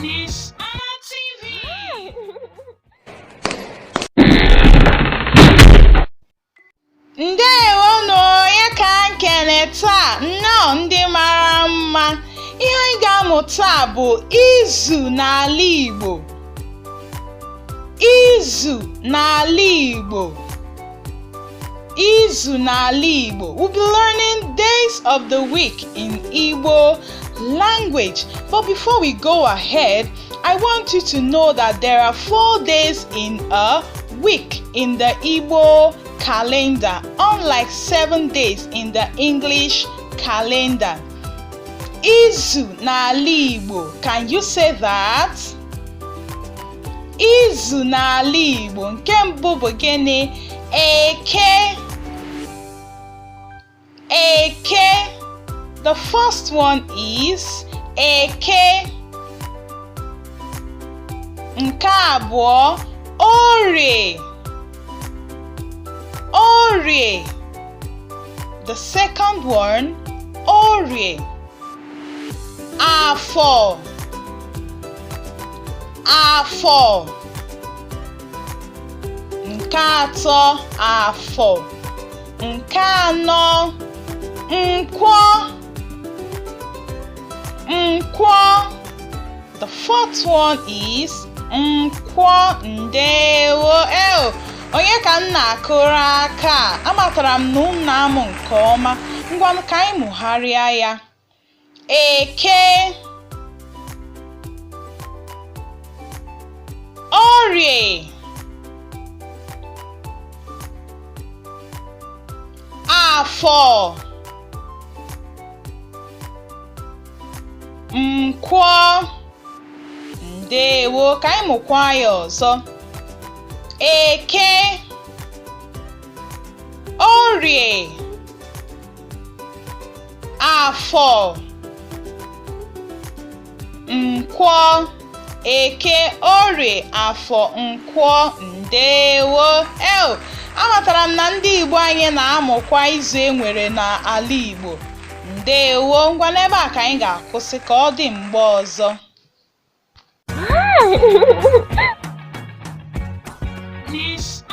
Ness-ana TV. Ndewo onye ka nkene taa, nnọọ ndị mara mma. Ihe anyị ga-amụta bụ izu n'ala Igbo. Izu n'ala Igbo. Izu n'ala Igbo. We'll be learning days of the week in Igbo language. But before we go ahead, I want you to know that there are 4 days in a week in the Igbo calendar, unlike 7 days in the English calendar. Izu n'ala Igbo. Can you say that? Izu n'ala Igbo. Nke mbụ bụ gịnị? Eke. Eke. The first one is Eke. Nke abụọ, Orie. Orie. The second one, Orie. Afọ. Afọ. Nke atọ, Afọ. Nke anọ, Nkwọ. Nkwọ. The fourth one is Nkwọ. Ndewo. Onye ka m na-akụrụ aka? Amatara m na unu na-amụ nke ọma. Ngwa ka anyị mụgharịa ya. Eke. Orie. Afọ. Nkwọ. Ndewo. Ka anyị mụkwa ya ọzọ. Eke. Orie. Afọ. Nkwọ. Eke, Orie, Afọ, Nkwọ. Ndewo. Amatara m na ndị Igbo anyị na-amụkwa izu enwere n'ala Igbo. Ndewo. Ngwa n'ebe a ka anyị ga-akwụsị ka ọ dị mgbe ọzọ. Ness